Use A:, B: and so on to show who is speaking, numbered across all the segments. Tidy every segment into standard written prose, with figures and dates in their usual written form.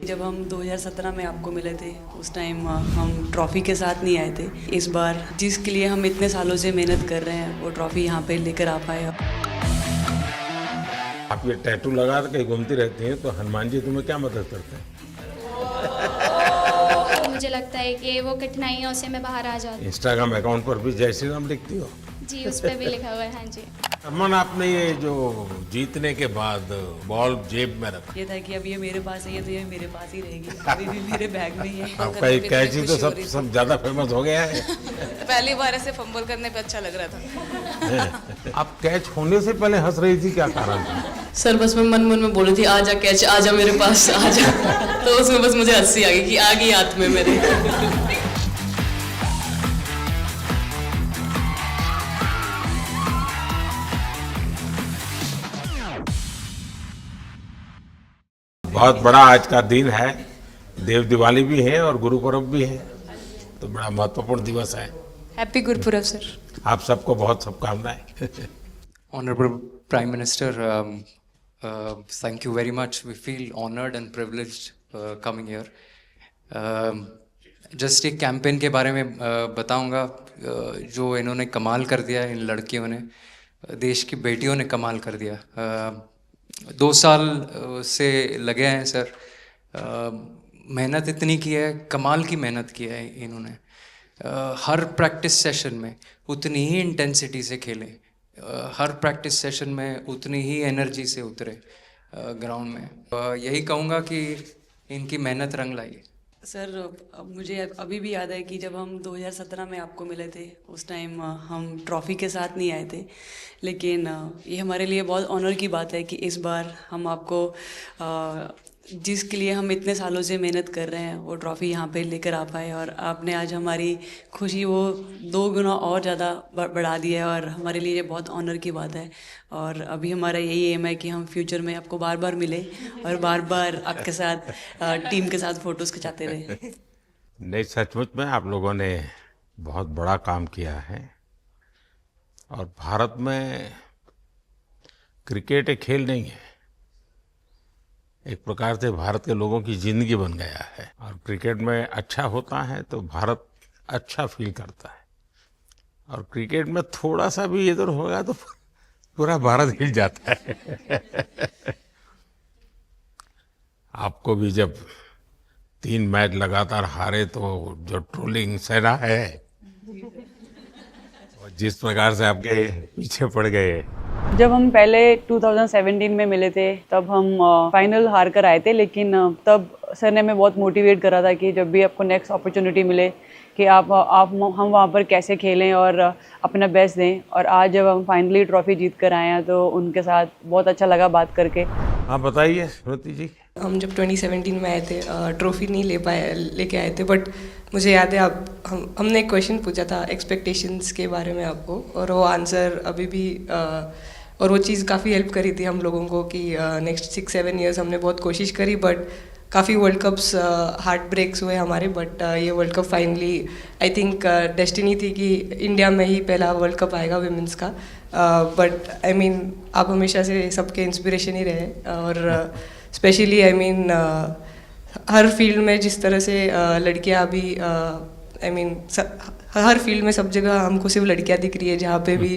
A: जब हम 2017 में आपको मिले थे उस टाइम हम ट्रॉफ़ी के साथ नहीं आए थे। इस बार जिसके लिए हम इतने सालों से मेहनत कर रहे हैं वो ट्रॉफ़ी यहाँ पे लेकर आ पाए।
B: आप ये टैटू लगा के घूमती रहती हैं तो हनुमान जी तुम्हें क्या मदद करते हैं?
C: मुझे लगता है कि वो कठिनाइयों से मैं बाहर आ जाऊँ।
B: इंस्टाग्राम अकाउंट पर भी जय श्री राम लिखती हो?
C: जी, उस पर भी लिखा हुआ है। हाँ जी।
B: अमन, आपने ये जो जीतने के बाद बॉल जेब में रखा,
A: ये था कि अब ये मेरे पास है, ये तो ये मेरे पास ही रहेगी, अभी भी मेरे बैग में ही है।
B: आपका एक कैची तो सब ज्यादा फेमस हो गया है।
D: पहली बार ऐसे फंबल करने पे अच्छा लग रहा था।
B: आप कैच होने से पहले हंस रही थी, क्या कारण था?
A: सर बस मैं मन में बोली थी आजा कैच, आजा मेरे पास आजा। तो उसमें बस मुझे हंसी आ गई कि आ गई हाथ में मेरे।
B: बहुत बड़ा आज का दिन है, देव दिवाली भी है और गुरु पर्व भी है, तो बड़ा महत्वपूर्ण दिवस है।
D: Happy Gurpurab sir.
B: आप सबको बहुत शुभकामनाएं।
E: Honorable Prime Minister, thank you very much. We feel honored and privileged coming here. Just एक कैंपेन के बारे में बताऊंगा जो इन्होंने कमाल कर दिया, इन लड़कियों ने, देश की बेटियों ने कमाल कर दिया। 2 साल से लगे हैं सर, मेहनत इतनी की है, कमाल की मेहनत की है इन्होंने। हर प्रैक्टिस सेशन में उतनी ही इंटेंसिटी से खेले, हर प्रैक्टिस सेशन में उतनी ही एनर्जी से उतरे ग्राउंड में। यही कहूँगा कि इनकी मेहनत रंग लाई।
A: सर अब मुझे अभी भी याद है कि जब हम 2017 में आपको मिले थे उस टाइम हम ट्रॉफ़ी के साथ नहीं आए थे, लेकिन ये हमारे लिए बहुत ऑनर की बात है कि इस बार हम आपको जिसके लिए हम इतने सालों से मेहनत कर रहे हैं वो ट्रॉफ़ी यहाँ पे लेकर आ पाए, और आपने आज हमारी खुशी वो 2 गुना और ज़्यादा बढ़ा दी है, और हमारे लिए ये बहुत ऑनर की बात है। और अभी हमारा यही एम है कि हम फ्यूचर में आपको बार बार मिले और बार बार आपके साथ टीम के साथ फ़ोटोज़ खिंचाते रहे।
B: नहीं, सचमुच में आप लोगों ने बहुत बड़ा काम किया है, और भारत में क्रिकेट एक खेल नहीं है, एक प्रकार से भारत के लोगों की जिंदगी बन गया है। और क्रिकेट में अच्छा होता है तो भारत अच्छा फील करता है, और क्रिकेट में थोड़ा सा भी इधर होगा तो पूरा भारत हिल जाता है। आपको भी जब 3 मैच लगातार हारे तो जो ट्रोलिंग सेना है, और जिस प्रकार से आपके पीछे पड़ गए।
A: जब हम पहले 2017 में मिले थे तब हम फाइनल हार कर आए थे, लेकिन तब सर ने हमें बहुत मोटिवेट करा था कि जब भी आपको नेक्स्ट अपॉर्चुनिटी मिले कि हम वहाँ पर कैसे खेलें और अपना बेस्ट दें। और आज जब हम फाइनली ट्रॉफ़ी जीत कर आए हैं तो उनके साथ बहुत अच्छा लगा बात करके।
B: हाँ बताइए स्मृति जी।
D: हम जब 2017 में आए थे ट्रॉफी नहीं लेके आए थे, बट मुझे याद है हमने एक क्वेश्चन पूछा था एक्सपेक्टेशंस के बारे में आपको, और वो आंसर अभी भी और वो चीज़ काफ़ी हेल्प करी थी हम लोगों को कि नेक्स्ट 6-7 ईयर्स हमने बहुत कोशिश करी, बट काफ़ी वर्ल्ड कप्स हार्ट ब्रेक्स हुए हमारे। बट ये world cup finally I think destiny थी कि इंडिया में ही पहला वर्ल्ड कप आएगा विमेंस का। बट आई मीन आप हमेशा से सबके इंस्पिरेशन ही रहे, और specially I mean her field में जिस तरह से लड़कियां अभी आई मीन हर फील्ड में सब जगह हमको सिर्फ लड़कियां दिख रही है, जहाँ पे भी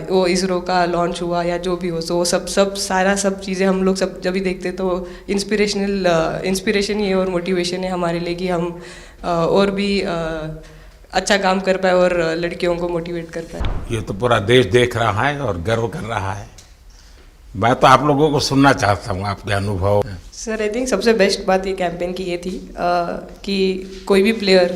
D: वो इसरो का लॉन्च हुआ या जो भी हो, तो वो सब चीज़ें हम लोग सब जब भी देखते तो इंस्पिरेशन ही है और मोटिवेशन है हमारे लिए कि हम और भी अच्छा काम कर पाए और लड़कियों को मोटिवेट कर पाए।
B: ये तो पूरा देश देख रहा है और गर्व कर रहा है। मैं तो आप लोगों को सुनना चाहता हूँ आपके अनुभव।
D: सर आई थिंक सबसे बेस्ट बात ये कैंपेन की ये थी कि कोई भी प्लेयर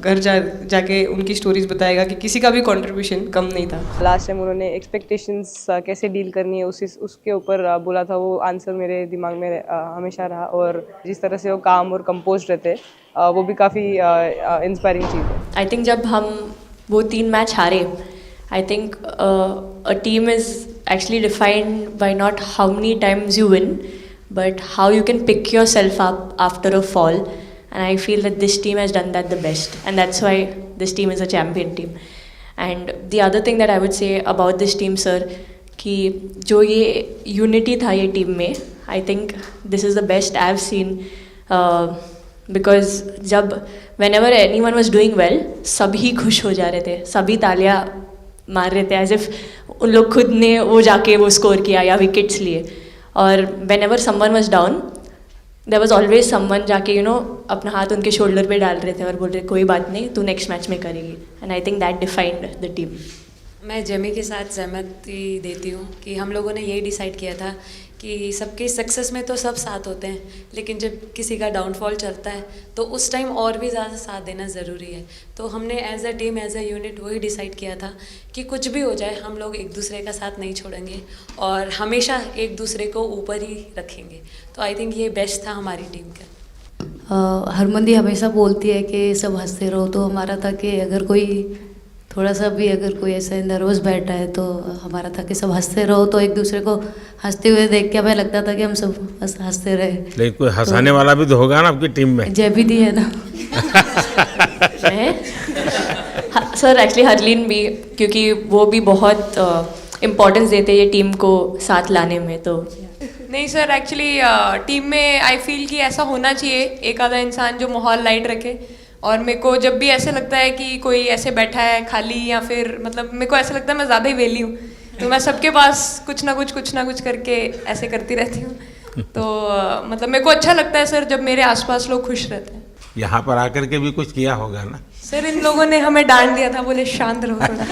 D: घर जाके उनकी स्टोरीज बताएगा कि किसी का भी कंट्रीब्यूशन कम नहीं था। लास्ट टाइम उन्होंने एक्सपेक्टेशंस कैसे डील करनी है उसके ऊपर बोला था, वो आंसर मेरे दिमाग में हमेशा रहा, और जिस तरह से वो काम और कंपोज रहते वो भी काफ़ी इंस्पायरिंग चीज़ है।
F: आई थिंक जब हम वो 3 मैच हारे, I think a team is actually defined by not how many times you win, but how you can pick yourself up after a fall. And I feel that this team has done that the best, and that's why this team is a champion team. And the other thing that I would say about this team, sir, कि जो ये unity था ये team में, I think this is the best I have seen, because जब whenever anyone was doing well सभी खुश हो जा रहे थे, सभी तालियां मार रहे थे, एज इफ उन लोग खुद ने वो जाके वो स्कोर किया या विकेट्स लिए. और whenever someone was down there was always someone जाके अपना हाथ उनके शोल्डर पे डाल रहे थे और बोल रहे कोई बात नहीं, तू नेक्स्ट मैच में करेगी. And I think that defined the team.
G: मैं जेमी के साथ सहमति देती हूँ कि हम लोगों ने यही डिसाइड किया था कि सबकी सक्सेस में तो सब साथ होते हैं, लेकिन जब किसी का डाउनफॉल चलता है तो उस टाइम और भी ज़्यादा साथ देना ज़रूरी है. तो हमने as a team, as a unit वही डिसाइड किया था कि कुछ भी हो जाए हम लोग एक दूसरे का साथ नहीं छोड़ेंगे और हमेशा एक दूसरे को ऊपर ही रखेंगे. तो आई थिंक ये बेस्ट था हमारी टीम का.
H: हरमन दी हमेशा बोलती है कि सब हंसते रहो, तो हमारा था कि अगर कोई थोड़ा सा भी अगर कोई ऐसे नर्वस बैठा है तो हमारा था कि सब हंसते रहो, तो एक दूसरे को हंसते हुए देख के हमें लगता था कि हम सब हंसते रहे.
B: लेकिन कोई हंसाने वाला भी तो होगा ना आपकी टीम में?
H: जयबी दी है ना.
F: सर एक्चुअली हरलीन भी, क्योंकि वो भी बहुत इम्पोर्टेंस देते हैं ये टीम को साथ लाने में. तो
D: नहीं सर, एक्चुअली टीम में आई फील कि ऐसा होना चाहिए एक आधा इंसान जो माहौल लाइट रखे. और मेरे को जब भी ऐसे लगता है कि कोई ऐसे बैठा है खाली, या फिर मतलब मेरे को ऐसा लगता है मैं ज़्यादा ही वेली हूँ, तो मैं सबके पास कुछ ना कुछ करके ऐसे करती रहती हूँ. तो मतलब मेरे को अच्छा लगता है सर जब मेरे आसपास लोग खुश रहते हैं.
B: यहाँ पर आकर के भी कुछ किया होगा ना?
D: सर इन लोगों ने हमें डांट दिया था, बोले शांत रहो थोड़ा.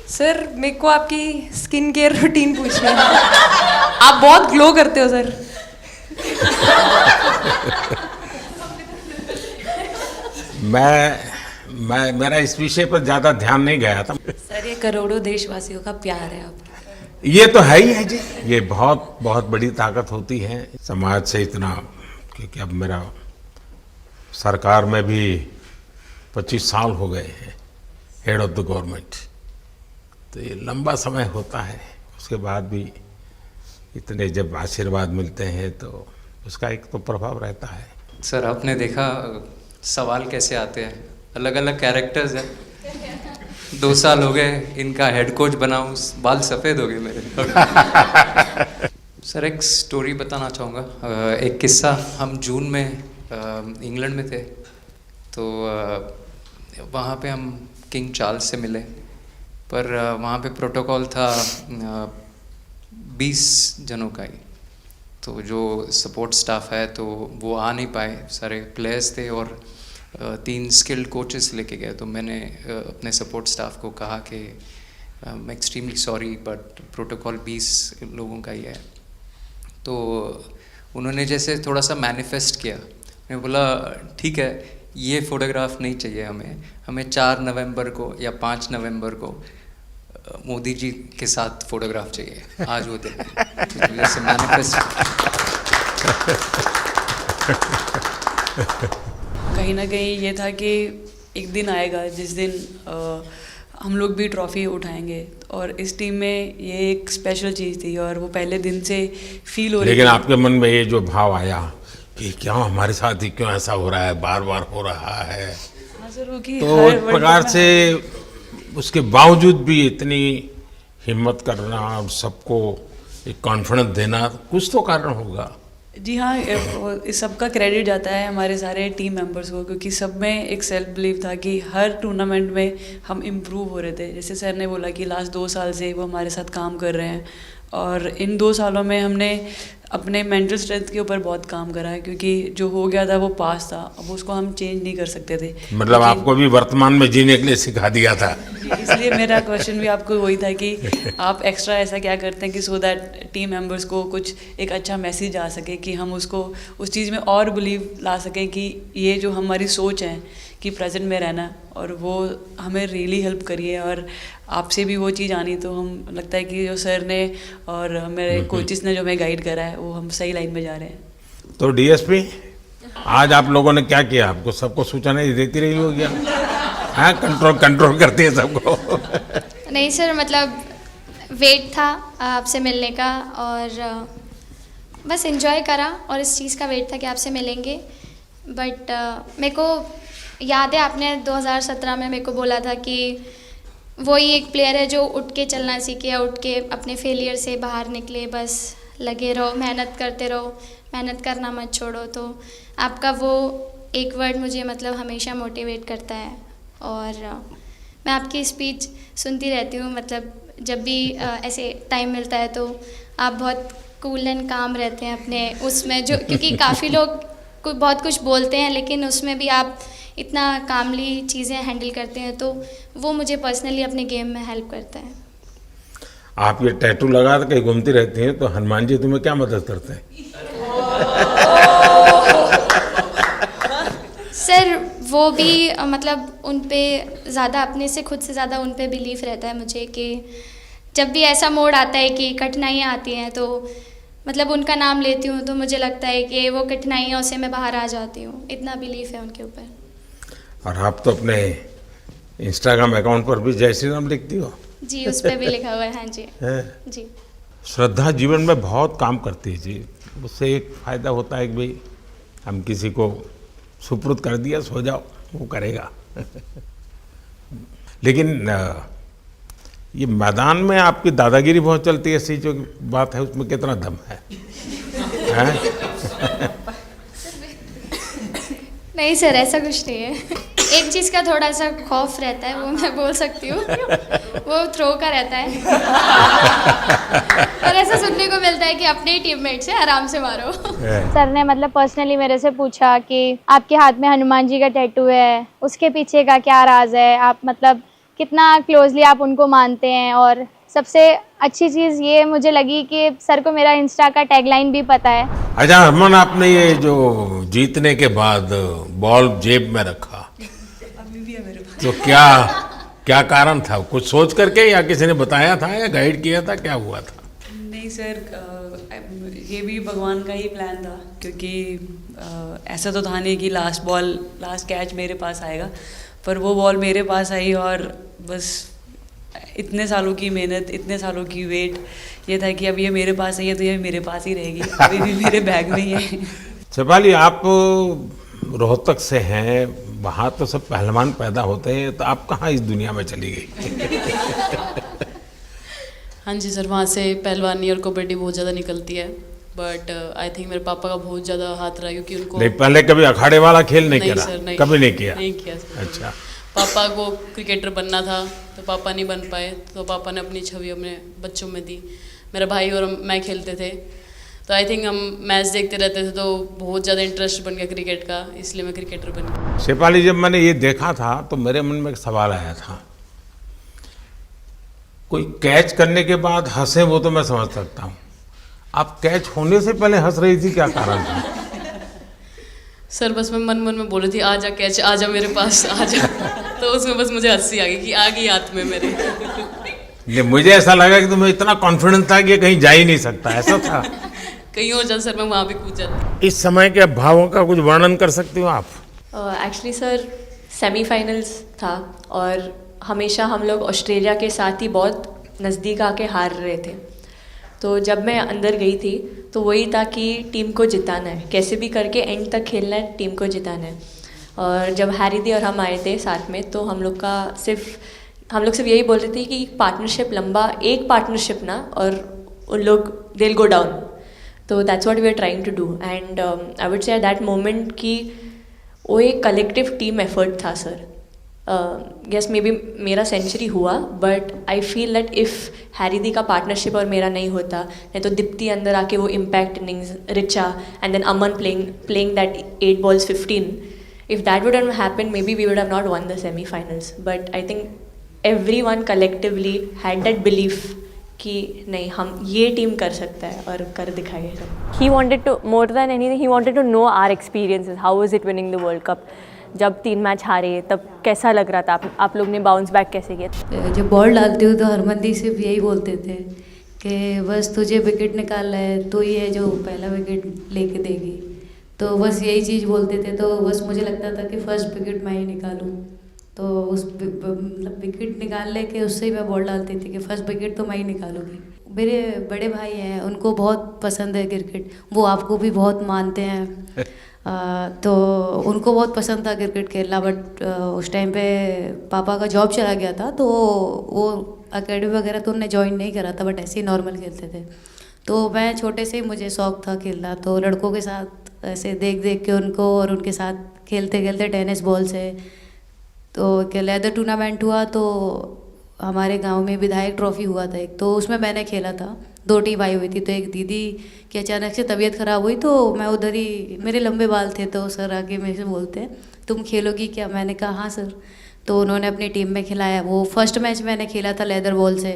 D: सर मेरे को आपकी स्किन केयर रूटीन पूछना है. आप बहुत ग्लो करते हो सर.
B: मैं मेरा इस विषय पर ज्यादा ध्यान नहीं गया था.
G: सर ये करोड़ों देशवासियों का प्यार है आपका.
B: ये तो है ही है जी, ये बहुत बहुत बड़ी ताकत होती है समाज से इतना. क्योंकि अब मेरा सरकार में भी 25 साल हो गए हैं हेड ऑफ द गवर्नमेंट, तो ये लंबा समय होता है. उसके बाद भी इतने जब आशीर्वाद मिलते हैं तो उसका एक तो प्रभाव रहता है.
E: सर आपने देखा सवाल कैसे आते हैं, अलग अलग कैरेक्टर्स हैं. 2 साल हो गए इनका हेड कोच बनाऊं, बाल सफ़ेद हो गए मेरे. सर एक स्टोरी बताना चाहूँगा, एक किस्सा. हम जून में इंग्लैंड में थे, तो वहाँ पे हम किंग चार्ल्स से मिले, पर वहाँ पे प्रोटोकॉल था 20 जनों का ही. तो जो सपोर्ट स्टाफ है तो वो आ नहीं पाए, सारे प्लेयर्स थे और 3 स्किल्ड कोचेस लेके गए. तो मैंने अपने सपोर्ट स्टाफ को कहा कि I am extremely sorry but protocol 20 लोगों का ही है. तो उन्होंने जैसे थोड़ा सा मैनिफेस्ट किया. मैं बोला ठीक है, ये फ़ोटोग्राफ नहीं चाहिए हमें 4 नवंबर को या 5 नवंबर को मोदी जी के साथ फोटोग्राफ चाहिए. आज वो दिन जैसे मैनिफेस्ट.
A: कहीं ना कहीं ये था कि एक दिन आएगा जिस दिन हम लोग भी ट्रॉफ़ी उठाएंगे, और इस टीम में ये एक स्पेशल चीज़ थी और वो पहले दिन से फील हो रही थी.
B: लेकिन आपके मन में ये जो भाव आया कि क्यों हमारे साथ ही क्यों ऐसा हो रहा है, बार बार हो रहा है,
A: हाँ सर, वो कि
B: तो
A: हर
B: एक
A: वर्ल्ड
B: प्रकार
A: कप में
B: से उसके बावजूद भी इतनी हिम्मत करना और सबको एक कॉन्फिडेंस देना, कुछ तो कारण होगा.
A: जी हाँ, इस सब का क्रेडिट जाता है हमारे सारे टीम मेंबर्स को, क्योंकि सब में एक सेल्फ बिलीव था कि हर टूर्नामेंट में हम इम्प्रूव हो रहे थे. जैसे सर ने बोला कि लास्ट 2 साल से वो हमारे साथ काम कर रहे हैं, और इन 2 सालों में हमने अपने मेंटल स्ट्रेंथ के ऊपर बहुत काम करा है, क्योंकि जो हो गया था वो पास था, अब उसको हम चेंज नहीं कर सकते थे.
B: मतलब आपको भी वर्तमान में जीने के लिए सिखा दिया था.
A: इसलिए मेरा क्वेश्चन भी आपको वही था कि आप एक्स्ट्रा ऐसा क्या करते हैं कि सो दैट टीम मेंबर्स को कुछ एक अच्छा मैसेज आ सके, कि हम उसको उस चीज़ में और बिलीव ला सकें कि ये जो हमारी सोच है कि प्रेजेंट में रहना, और वो हमें रियली हेल्प करिए. और आपसे भी वो चीज़ आनी, तो हम लगता है कि जो सर ने और मेरे कोचेस ने जो हमें गाइड करा है वो हम सही लाइन में जा रहे हैं.
B: तो डीएसपी, आज आप लोगों ने क्या किया? आपको सबको सूचना देती रही होगी, हाँ? कंट्रोल करती है सबको.
C: नहीं सर, मतलब वेट था आपसे मिलने का, और बस एंजॉय करा, और इस चीज़ का वेट था कि आपसे मिलेंगे. बट मेरे को याद है आपने 2017 में मेरे को बोला था कि वही एक प्लेयर है जो उठ के चलना सीखे या उठ के अपने फेलियर से बाहर निकले, बस लगे रहो, मेहनत करते रहो, मेहनत करना मत छोड़ो। तो आपका वो एक वर्ड मुझे मतलब हमेशा मोटिवेट करता है। और मैं आपकी स्पीच सुनती रहती हूँ, मतलब जब भी ऐसे टाइम मिलता है तो आप बहुत कूल एंड काम रहते हैं अपने उसमें, जो क्योंकि काफ़ी लोग बहुत कुछ बोलते हैं लेकिन उसमें भी आप इतना कामली चीज़ें हैंडल करते हैं, तो वो मुझे पर्सनली अपने गेम में हेल्प करता है।
B: आप ये टैटू लगा के घूमती रहती हैं, तो हनुमान जी तुम्हें क्या मदद करते हैं?
C: सर वो भी मतलब उन पे ज़्यादा अपने से खुद से ज़्यादा उन पे बिलीफ रहता है मुझे कि जब भी ऐसा मोड़ आता है कि कठिनाइयाँ आती हैं तो मतलब उनका नाम लेती हूँ तो मुझे लगता है कि वो कठिनाइयों से मैं बाहर आ जाती हूँ। इतना बिलीफ है उनके ऊपर।
B: और आप तो अपने इंस्टाग्राम अकाउंट पर भी जय श्री राम लिखती हो।
C: जी, उस पर भी लिखा हुआ है। हाँ जी। जी।
B: श्रद्धा जीवन में बहुत काम करती है जी। उससे एक फ़ायदा होता है कि भाई हम किसी को सुपुर्द कर दिया, सो जाओ, वो करेगा। लेकिन ये मैदान में आपकी दादागिरी बहुत चलती है, ऐसी जो बात है उसमें कितना दम है?
C: नहीं सर, ऐसा कुछ नहीं है। एक चीज़ का थोड़ा सा खौफ रहता है, वो मैं बोल सकती हूँ, वो थ्रो का रहता है। और ऐसा सुनने को मिलता है कि अपने ही टीममेट से आराम से मारो।
I: सर ने मतलब पर्सनली मेरे से पूछा कि आपके हाथ में हनुमान जी का टैटू है, उसके पीछे का क्या राज है, आप मतलब कितना क्लोजली आप उनको मानते हैं। और सबसे अच्छी चीज़ ये मुझे लगी कि सर को मेरा इंस्टा का टैगलाइन भी पता है।
B: अच्छा हरमन, आपने ये जो जीतने के बाद बॉल जेब में रखा,
A: अभी भी है मेरे पास।
B: तो क्या कारण था? कुछ सोच करके या किसी ने बताया था या गाइड किया था, क्या हुआ था?
A: नहीं सर, ये भी भगवान का ही प्लान था, क्योंकि ऐसा तो था नहीं कि लास्ट कैच मेरे पास आएगा, पर वो बॉल मेरे पास आई और बस इतने सालों की मेहनत, इतने सालों की वेट, ये था कि अब ये मेरे पास आई है तो ये मेरे पास ही रहेगी, अभी भी मेरे बैग में ही है।
B: शेफाली, आप रोहतक से हैं, वहाँ तो सब पहलवान पैदा होते हैं, तो आप कहाँ इस दुनिया में चली गई?
J: हाँ जी सर, वहाँ से पहलवानी और कबड्डी बहुत ज़्यादा निकलती है, बट आई थिंक मेरे पापा का बहुत ज़्यादा हाथ रहा, क्योंकि उनको
B: नहीं, पहले कभी अखाड़े वाला खेल नहीं किया?
J: सर, नहीं,
B: कभी नहीं किया?
J: नहीं किया सर।
B: अच्छा।
J: पापा को क्रिकेटर बनना था तो पापा नहीं बन पाए, तो पापा ने अपनी छवि अपने बच्चों में दी। मेरा भाई और मैं खेलते थे, तो आई थिंक हम मैच देखते रहते थे, तो बहुत ज़्यादा इंटरेस्ट बन गया क्रिकेट का, इसलिए मैं क्रिकेटर बन गया।
B: शेफाली, जब मैंने ये देखा था तो मेरे मन में एक सवाल आया था। कोई कैच करने के बाद हंसे वो तो मैं समझ सकता हूँ, आप कैच होने से पहले हंस रही थी, क्या कारण था?
J: सर बस मैं मन में बोल रही थी, आ जा कैच, आ जा मेरे पास, आ जा। तो उसमें बस मुझे हंसी आ गई कि आ गई हाथ में मेरे।
B: ये मुझे ऐसा लगा कि तुम्हें इतना कॉन्फिडेंस था कि ये कहीं जा ही नहीं सकता, ऐसा था?
J: कहीं और जा सर, मैं वहाँ भी कूद जाती।
B: इस समय के भावों का कुछ वर्णन कर सकती हो आप?
F: एक्चुअली सर सेमीफाइनल्स था और हमेशा हम लोग ऑस्ट्रेलिया के साथ ही बहुत नज़दीक आके हार रहे थे। तो जब मैं अंदर गई थी तो वही था कि टीम को जिताना है, कैसे भी करके एंड तक खेलना है, टीम को जिताना है। और जब हैरी दी और हम आए थे साथ में, तो हम लोग सिर्फ यही बोल रहे थे कि पार्टनरशिप लंबा, एक पार्टनरशिप ना, और उन लोग दे विल गो डाउन। तो that's what we are trying to do, and I would say at that moment कि वो एक कलेक्टिव टीम एफर्ट था सर। यस, मे बी मेरा सेंचुरी हुआ, but I feel that if Harry di का partnership और मेरा नहीं होता, नहीं तो दीप्ति अंदर आके वो impact innings, Richa and then Aman playing that 8 balls 15, if that would have happened, maybe we would have not won the semifinals. But I think everyone collectively had that belief कि नहीं, हम ये टीम कर सकता है और कर दिखाएगा।
K: He wanted to, more than anything, he wanted to know our experiences. How was it winning the World Cup? जब 3 मैच हारे तब कैसा लग रहा था? आप लोग ने बाउंस बैक कैसे किया?
H: जब बॉल डालती हूँ तो हरमनदीप सिर्फ यही बोलते थे कि बस तुझे विकेट निकालना है, तो ही है जो पहला विकेट लेके देगी। तो बस यही चीज़ बोलते थे, तो बस मुझे लगता था कि फर्स्ट विकेट मैं ही निकालूँ। तो उस मतलब विकेट निकाल लेके उससे ही मैं बॉल डालती थी कि फर्स्ट विकेट तो मैं ही निकालूंगी। मेरे बड़े भाई हैं, उनको बहुत पसंद है क्रिकेट, वो आपको भी बहुत मानते हैं। तो उनको बहुत पसंद था क्रिकेट खेलना, बट उस टाइम पे पापा का जॉब चला गया था, तो वो एकेडमी वगैरह तो उन्होंने ज्वाइन नहीं करा था, बट ऐसे ही नॉर्मल खेलते थे। तो मैं छोटे से ही मुझे शौक था खेलना, तो लड़कों के साथ ऐसे देख देख के उनको और उनके साथ खेलते खेलते टेनिस बॉल से, तो क्या लेदर टूर्नामेंट हुआ, तो हमारे गांव में विधायक ट्रॉफी हुआ था एक, तो उसमें मैंने खेला था। 2 टीम आई हुई थी, तो एक दीदी की अचानक से तबीयत ख़राब हुई, तो मैं उधर ही, मेरे लंबे बाल थे, तो सर आके मेरे से बोलते हैं तुम खेलोगी क्या? मैंने कहा हाँ सर। तो उन्होंने अपनी टीम में खिलाया। वो फर्स्ट मैच मैंने खेला था लेदर बॉल से,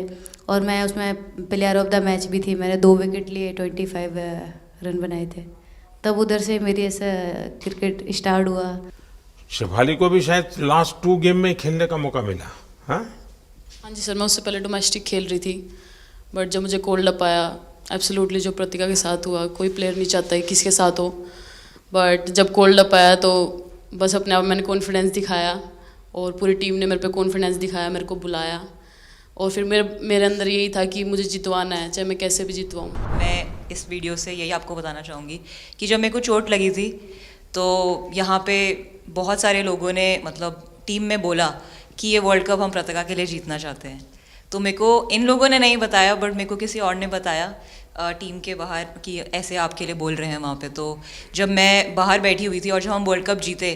H: और मैं उसमें प्लेयर ऑफ द मैच भी थी। मैंने 2 विकेट लिए, 25 रन बनाए थे। तब उधर से मेरी ऐसा क्रिकेट स्टार्ट हुआ।
B: शेफाली को भी शायद लास्ट 2 गेम में खेलने का मौका मिला। हाँ
J: हाँ जी सर, मैं उससे पहले डोमेस्टिक खेल रही थी, बट जब मुझे कोल्ड अप आया, एब्सोल्युटली जो प्रतिका के साथ हुआ, कोई प्लेयर नहीं चाहता है किसी के साथ हो, बट जब कोल्ड अप आया तो बस अपने आप मैंने कॉन्फिडेंस दिखाया, और पूरी टीम ने मेरे पे कॉन्फिडेंस दिखाया, मेरे को बुलाया, और फिर मेरे अंदर यही था कि मुझे जितवाना है, चाहे मैं कैसे भी जितवाऊँ।
L: मैं इस वीडियो से यही आपको बताना चाहूँगी कि जब मेरे को चोट लगी थी, तो यहाँ पे बहुत सारे लोगों ने मतलब टीम में बोला कि ये वर्ल्ड कप हम प्रतिका के लिए जीतना चाहते हैं। तो मेरे को इन लोगों ने नहीं बताया, बट मेरे को किसी और ने बताया टीम के बाहर कि ऐसे आपके लिए बोल रहे हैं वहाँ पे। तो जब मैं बाहर बैठी हुई थी और जब हम वर्ल्ड कप जीते,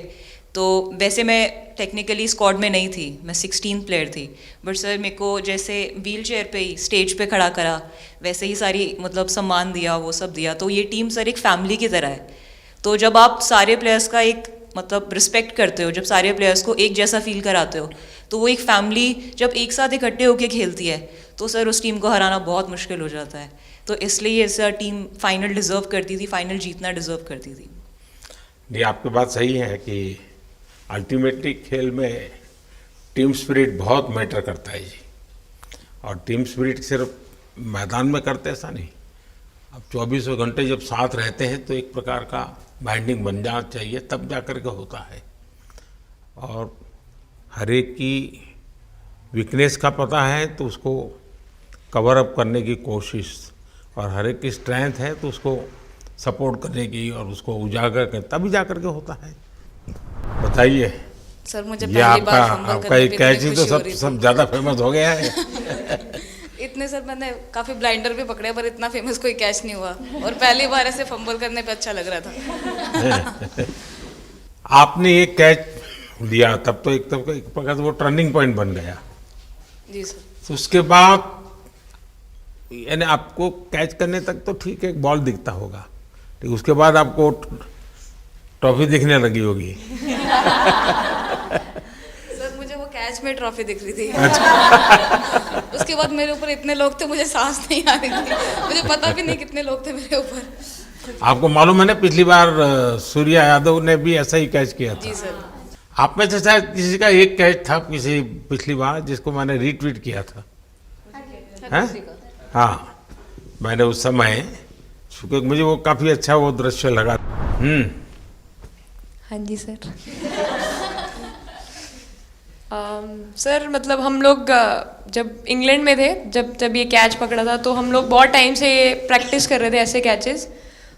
L: तो वैसे मैं टेक्निकली स्क्वाड में नहीं थी, मैं 16th प्लेयर थी, बट सर मेरे को जैसे व्हील चेयर पे ही स्टेज पे खड़ा करा, वैसे ही सारी मतलब सम्मान दिया, वो सब दिया। तो ये टीम सर एक फैमिली की तरह है। तो जब आप सारे प्लेयर्स का एक मतलब रिस्पेक्ट करते हो, जब सारे प्लेयर्स को एक जैसा फील कराते हो, तो वो एक फैमिली जब एक साथ इकट्ठे होकर खेलती है, तो सर उस टीम को हराना बहुत मुश्किल हो जाता है। तो इसलिए ये सर टीम फाइनल डिज़र्व करती थी, फाइनल जीतना डिज़र्व करती थी।
B: ये आपकी बात सही है कि अल्टीमेटली खेल में टीम स्पिरिट बहुत मैटर करता है जी। और टीम स्पिरिट सिर्फ मैदान में करते ऐसा नहीं, अब 24 घंटे जब साथ रहते हैं तो एक प्रकार का बाइंडिंग बन जाना चाहिए, तब जा कर के होता है। और हर एक की वीकनेस का पता है तो उसको कवर अप करने की कोशिश, और हर एक की स्ट्रेंथ है तो उसको सपोर्ट करने की और उसको उजागर कर, तभी जा कर के होता है। बताइए
M: सर, मुझे
B: ये
M: पहली बार फंबल
B: आपका
M: करने
B: एक
M: पे
B: कैच
M: इतनी
B: ही तो
M: खुशी हो रही
B: सब
M: थी।
B: ज़्यादा फेमस हो गया है।
M: इतने सर मैंने काफ़ी ब्लाइंडर भी पकड़े, पर इतना फेमस कोई कैच नहीं हुआ, और पहली बार ऐसे फंबल करने पे अच्छा लग रहा था।
B: आपने एक कैच लिया तब तो एक प्रकार से वो टर्निंग पॉइंट बन गया।
M: जी सर।
B: तो उसके बाद यानी आपको कैच करने तक तो ठीक है, एक बॉल दिखता होगा, लेकिन उसके बाद आपको ट्रॉफी दिखने लगी होगी।
M: सर मुझे वो कैच में ट्रॉफी दिख रही थी।
B: अच्छा।
M: उसके बाद मेरे ऊपर इतने लोग थे, मुझे सांस नहीं आ रही थी, मुझे पता भी नहीं कितने लोग थे मेरे ऊपर।
B: आपको मालूम है ना, पिछली बार सूर्या यादव ने भी ऐसा ही कैच किया था।
M: जी सर।
B: आप में से शायद किसी का एक कैच था किसी पिछली बार जिसको मैंने रीट्वीट किया था, हैं? हाँ, मैंने उस समय, क्योंकि मुझे वो काफ़ी अच्छा वो दृश्य लगा।
N: हाँ जी सर। सर मतलब हम लोग जब इंग्लैंड में थे, जब ये कैच पकड़ा था, तो हम लोग बहुत टाइम से प्रैक्टिस कर रहे थे ऐसे कैचेस।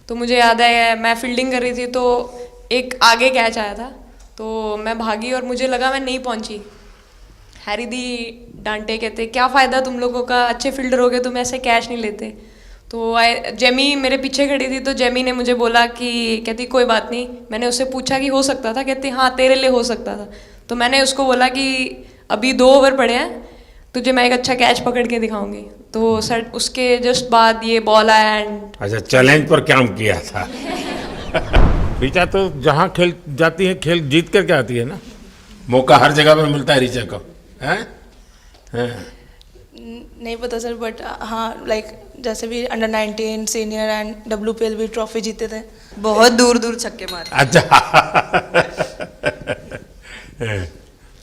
N: तो मुझे याद है मैं फील्डिंग कर रही थी, तो एक आगे कैच आया था, तो मैं भागी और मुझे लगा मैं नहीं पहुंची। हैरी दी डांटे, कहते क्या फ़ायदा तुम लोगों का, अच्छे फील्डर हो गए, तुम ऐसे कैच नहीं लेते। तो जेमी मेरे पीछे खड़ी थी, तो जेमी ने मुझे बोला कि, कहती कोई बात नहीं। मैंने उससे पूछा कि हो सकता था, कहती हाँ तेरे लिए हो सकता था। तो मैंने उसको बोला कि अभी 2 ओवर पड़े हैं, तुझे मैं एक अच्छा कैच पकड़ के दिखाऊंगी। तो सर उसके जस्ट बाद ये बॉल आया एंड।
B: अच्छा, चैलेंज पर काम किया था। रीचा तो जहाँ खेल जाती है, खेल जीत करके आती है ना, मौका हर जगह में मिलता है रीचा को, हैं?
O: नहीं पता सर, बट हाँ लाइक जैसे भी अंडर 19 सीनियर एंड WPL भी ट्रॉफी जीते थे,
L: बहुत दूर दूर छक्के मारे।
B: अच्छा।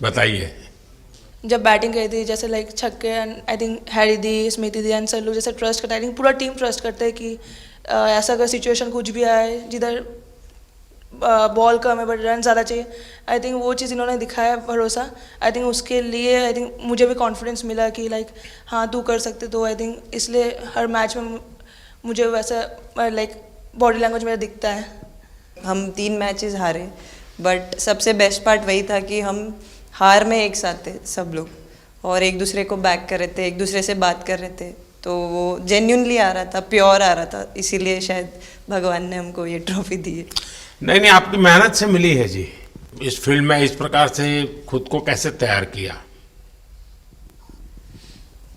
B: बताइए।
O: जब बैटिंग करी थी, जैसे लाइक छक्के, and I think Harry the, Smiti the and sir लोग जैसे ट्रस्ट करते हैं, आई थिंक पूरा टीम ट्रस्ट करते हैं कि ऐसा अगर सिचुएशन कुछ भी आए जिधर बॉल कम है बट रन ज़्यादा चाहिए। आई थिंक वो चीज़ इन्होंने दिखाया भरोसा। आई थिंक उसके लिए आई थिंक मुझे भी कॉन्फिडेंस मिला कि लाइक हाँ तू कर सकते। तो आई थिंक इसलिए हर मैच में मुझे वैसा लाइक बॉडी लैंग्वेज मेरा दिखता है।
P: हम 3 मैचेस हारे, बट सबसे बेस्ट पार्ट वही था कि हम हार में एक साथ थे सब लोग, और एक दूसरे को बैक कर रहे थे, एक दूसरे से बात कर रहे थे। तो वो जेन्युइनली आ रहा था, प्योर आ रहा था, इसीलिए शायद भगवान ने हमको ये ट्रॉफी दी है।
B: नहीं, आपकी मेहनत से मिली है जी। इस फील्ड में इस प्रकार से खुद को कैसे तैयार किया?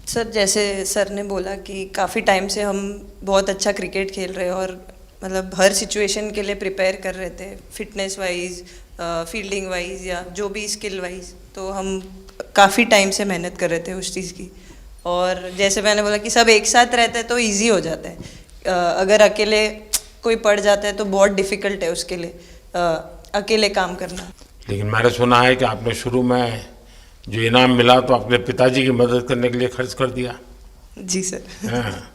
P: सर, जैसे सर ने बोला कि काफ़ी टाइम से हम बहुत अच्छा क्रिकेट खेल रहे हैं और मतलब हर सिचुएशन के लिए प्रिपेयर कर रहे थे, फिटनेस वाइज, फील्डिंग वाइज या जो भी स्किल वाइज। तो हम काफ़ी टाइम से मेहनत कर रहे थे उस चीज़ की। और जैसे मैंने बोला कि सब एक साथ रहते हैं तो इजी हो जाता है। अगर अकेले कोई पड़ जाता है तो बहुत डिफ़िकल्ट है उसके लिए अकेले काम करना।
B: लेकिन मैंने सुना है कि आपने शुरू में जो इनाम मिला तो अपने पिताजी की मदद करने के लिए खर्च कर दिया।
P: जी सर।
B: हाँ,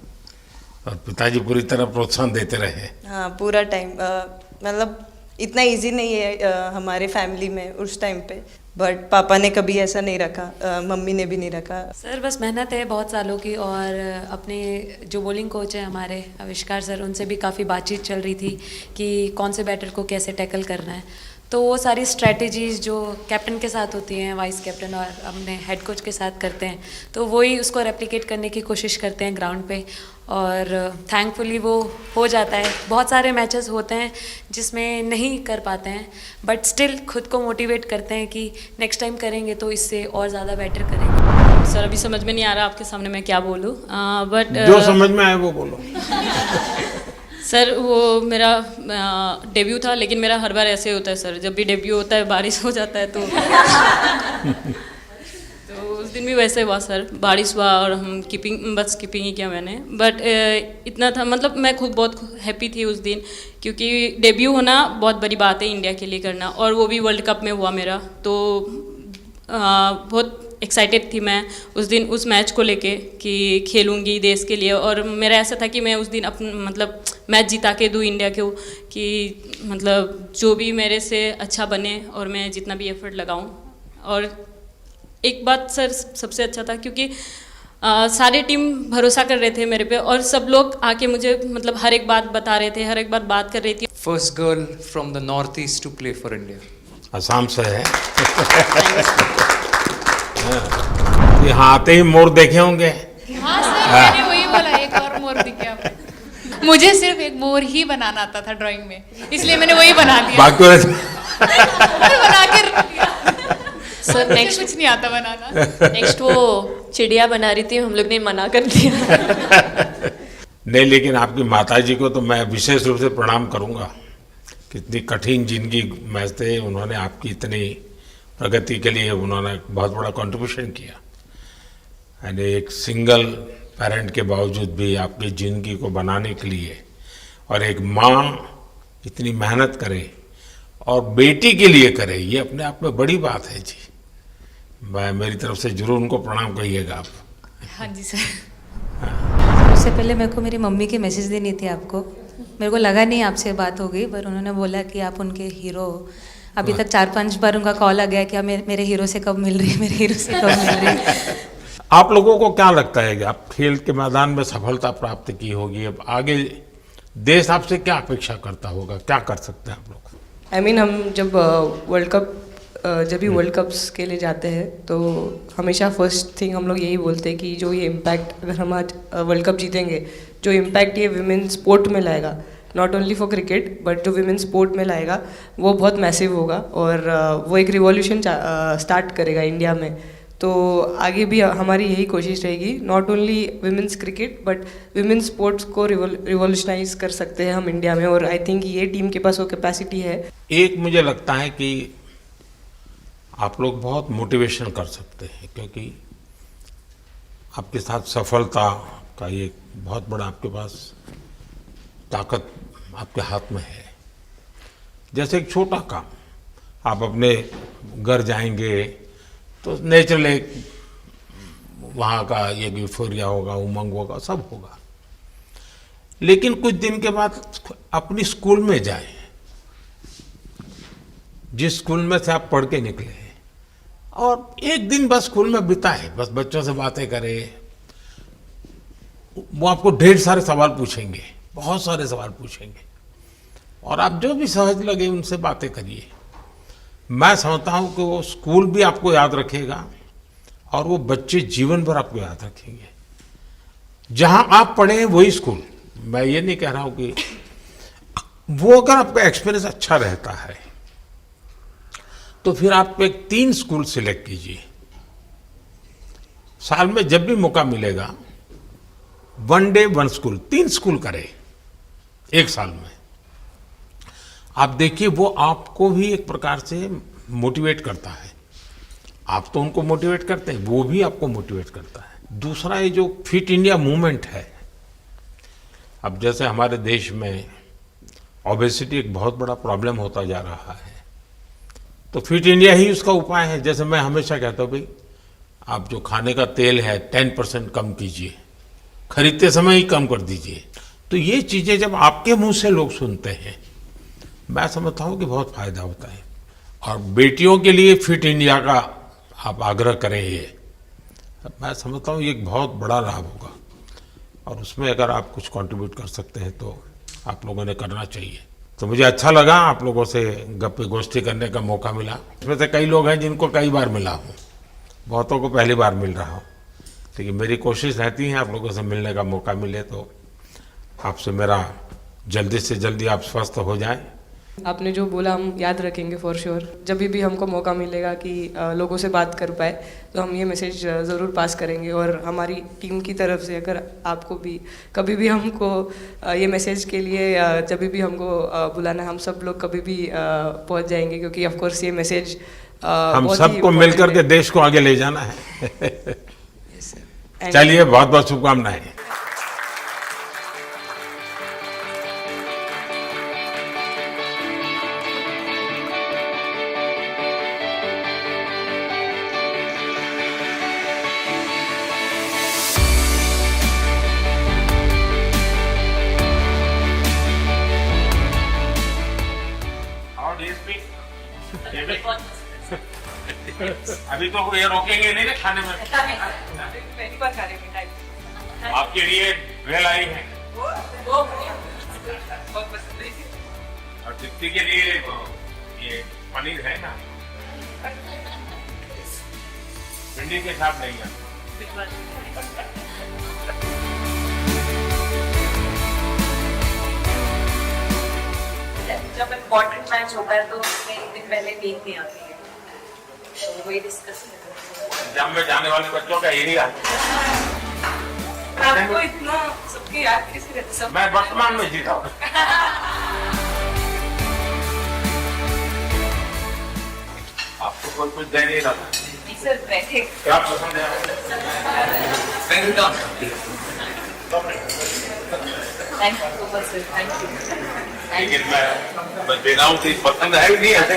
B: और पिताजी पूरी तरह प्रोत्साहन देते रहे।
P: हाँ, पूरा टाइम मतलब इतना इजी नहीं है हमारे फैमिली में उस टाइम पे, बट पापा ने कभी ऐसा नहीं रखा, मम्मी ने भी नहीं रखा।
G: सर बस मेहनत है बहुत सालों की, और अपने जो बॉलिंग कोच हैं हमारे आविष्कार सर, उनसे भी काफ़ी बातचीत चल रही थी कि कौन से बैटर को कैसे टैकल करना है। तो वो सारी स्ट्रेटजीज जो कैप्टन के साथ होती हैं, वाइस कैप्टन और अपने हेड कोच के साथ करते हैं, तो वही उसको रेप्लिकेट करने की कोशिश करते हैं ग्राउंड पे, और थैंकफुली वो हो जाता है। बहुत सारे मैचेस होते हैं जिसमें नहीं कर पाते हैं, बट स्टिल खुद को मोटिवेट करते हैं कि नेक्स्ट टाइम करेंगे तो इससे और ज़्यादा बेटर करेंगे।
J: सर अभी समझ में नहीं आ रहा आपके सामने मैं क्या बोलूँ, बट
B: जो समझ में आए वो बोलो।
J: सर वो मेरा डेब्यू था, लेकिन मेरा हर बार ऐसे होता है सर, जब भी डेब्यू होता है बारिश हो जाता है तो उस दिन भी वैसे हुआ सर, बारिश हुआ और हम बस कीपिंग ही किया मैंने। बट इतना था, मतलब मैं खुद बहुत हैप्पी थी उस दिन, क्योंकि डेब्यू होना बहुत बड़ी बात है इंडिया के लिए करना, और वो भी वर्ल्ड कप में हुआ मेरा। तो बहुत एक्साइटेड थी मैं उस दिन उस मैच को लेके कि खेलूंगी देश के लिए, और मेरा ऐसा था कि मैं उस दिन मतलब मैच जिता के दूँ इंडिया को, कि मतलब जो भी मेरे से अच्छा बने और मैं जितना भी एफर्ट लगाऊं। और एक बात सर सबसे अच्छा था, क्योंकि सारे टीम भरोसा कर रहे थे मेरे पे, और सब लोग आके मुझे मतलब हर एक बात बता रहे थे, हर एक बात कर रही थी।
E: First girl from the north east to play for India.
B: Assam से है। यहाँ आते ही मोर देखे होंगे।
Q: हाँ सर, मैंने वही बोला, एक और मोर दिखे आपको। मुझे सिर्फ एक मोर ही बनाना आता था ड्राइंग में, इसलिए मैंने वही बना दिया।
B: बाकी
Q: बना के रख दिया।
K: सर नेक्स्ट
Q: कुछ नहीं आता बनाना।
K: नेक्स्ट वो चिड़िया बना रही थी, हम लोग ने मना कर दिया।
B: नहीं, लेकिन आपकी माताजी को तो मैं विशेष रूप से प्रणाम करूंगा। कितनी कठिन जिंदगी में थे, उन्होंने आपकी इतनी प्रगति के लिए उन्होंने बहुत बड़ा कंट्रीब्यूशन किया। यानी एक सिंगल पेरेंट के बावजूद भी आपकी ज़िंदगी को बनाने के लिए, और एक माँ इतनी मेहनत करे और बेटी के लिए करे, ये अपने आप में बड़ी बात है जी। मैं मेरी तरफ से जरूर उनको प्रणाम कहिएगा आप।
R: हाँ जी सर। उससे पहले मेरे को मेरी मम्मी की मैसेज देनी थी आपको। मेरे को लगा नहीं आपसे बात हो गई, पर उन्होंने बोला कि आप उनके हीरो हो। अभी तक 4-5 बार उनका कॉल आ गया कि मेरे हीरो से कब मिल रही है, मेरे हीरो से कब मिल रही है।
B: आप लोगों को क्या लगता है कि आप खेल के मैदान में सफलता प्राप्त की होगी, अब आगे देश आपसे क्या अपेक्षा करता होगा, क्या कर सकते हैं आप लोग?
D: I mean, हम जब वर्ल्ड कप्स के लिए जाते हैं तो हमेशा फर्स्ट थिंग हम लोग यही बोलते हैं कि जो ये इम्पैक्ट, अगर हम आज वर्ल्ड कप जीतेंगे, जो इम्पैक्ट ये विमेन स्पोर्ट में लाएगा, not only for cricket but जो विमेन स्पोर्ट में लाएगा, वो बहुत मैसिव होगा, और वो एक रिवॉल्यूशन स्टार्ट करेगा इंडिया में। तो आगे भी हमारी यही कोशिश रहेगी, not only women's cricket but women sports को रिवॉल्यूशनाइज कर सकते हैं हम इंडिया में, और आई थिंक ये टीम के पास वो कैपेसिटी है।
B: एक मुझे लगता है कि आप लोग बहुत मोटिवेशन कर सकते हैं, क्योंकि आपके साथ सफलता का एक बहुत बड़ा आपके पास ताकत आपके हाथ में है। जैसे एक छोटा काम, आप अपने घर जाएंगे तो नेचुरल एक वहाँ का एक यूफोरिया होगा, उमंग होगा, सब होगा। लेकिन कुछ दिन के बाद अपनी स्कूल में जाएं, जिस स्कूल में से आप पढ़ के निकले हैं, और एक दिन बस स्कूल में बिताए, बस बच्चों से बातें करें, वो आपको ढेर सारे सवाल पूछेंगे, बहुत सारे सवाल पूछेंगे, और आप जो भी सहज लगे उनसे बातें करिए। मैं समझता हूँ कि वो स्कूल भी आपको याद रखेगा और वो बच्चे जीवन भर आपको याद रखेंगे। जहाँ आप पढ़े वही स्कूल, मैं ये नहीं कह रहा हूँ कि वो अगर आपका एक्सपीरियंस अच्छा रहता है तो फिर आप एक 3 स्कूल सिलेक्ट कीजिए। साल में जब भी मौका मिलेगा 1 डे 1 स्कूल, 3 स्कूल करें एक साल में। आप देखिए वो आपको भी एक प्रकार से मोटिवेट करता है, आप तो उनको मोटिवेट करते हैं, वो भी आपको मोटिवेट करता है। दूसरा ये जो फिट इंडिया मूवमेंट है, अब जैसे हमारे देश में ओबेसिटी एक बहुत बड़ा प्रॉब्लम होता जा रहा है, तो फिट इंडिया ही उसका उपाय है। जैसे मैं हमेशा कहता हूँ भाई आप जो खाने का तेल है 10% कम कीजिए, खरीदते समय ही कम कर दीजिए। तो ये चीज़ें जब आपके मुंह से लोग सुनते हैं, मैं समझता हूँ कि बहुत फायदा होता है। और बेटियों के लिए फिट इंडिया का आप आग्रह करें, ये मैं समझता हूँ ये एक बहुत बड़ा लाभ होगा, और उसमें अगर आप कुछ कंट्रीब्यूट कर सकते हैं तो आप लोगों ने करना चाहिए। तो मुझे अच्छा लगा आप लोगों से गप्पे गोष्ठी करने का मौका मिला। इसमें से कई लोग हैं जिनको कई बार मिला हूँ, बहुतों को पहली बार मिल रहा हूँ, लेकिन मेरी कोशिश रहती है आप लोगों से मिलने का मौका मिले तो आपसे मेरा जल्दी से जल्दी आप स्वस्थ हो जाएं।
D: आपने जो बोला हम याद रखेंगे फॉर श्योर। जब भी हमको मौका मिलेगा कि लोगों से बात कर पाए तो हम ये मैसेज ज़रूर पास करेंगे। और हमारी टीम की तरफ से अगर आपको भी कभी भी हमको ये मैसेज के लिए जब भी हमको बुलाना, हम सब लोग कभी भी पहुंच जाएंगे, क्योंकि ऑफ कोर्स ये मैसेज
B: हम सबको मिलकर के देश को आगे ले जाना है। चलिए बहुत बहुत शुभकामनाएं। अभी तो ये रोकेंगे नहीं ना खाने में।
D: पहली बार खा रहे हैं।
B: आपके लिए वेल आई है और दीप्ति के लिए ये पनीर है ना, भिंडी के साथ नहीं है।
L: जब इम्पोर्टेंट मैच होता है तो उसमें एक दिन पहले नींद नहीं आती है, तो वही डिस्कस
B: जब में जाने वाले बच्चों का यही हाल है।
L: आपको इतना सबकी याद कैसे रहती है?
B: मैं वर्तमान में जीता हूँ। आपको कोई कुछ दे नहीं रहा।
L: सर बैठे
B: क्या पसंद है?
L: Thank you so much sir, thank you.
B: लेकिन मैं देना हूँ पसंद है नहीं ऐसे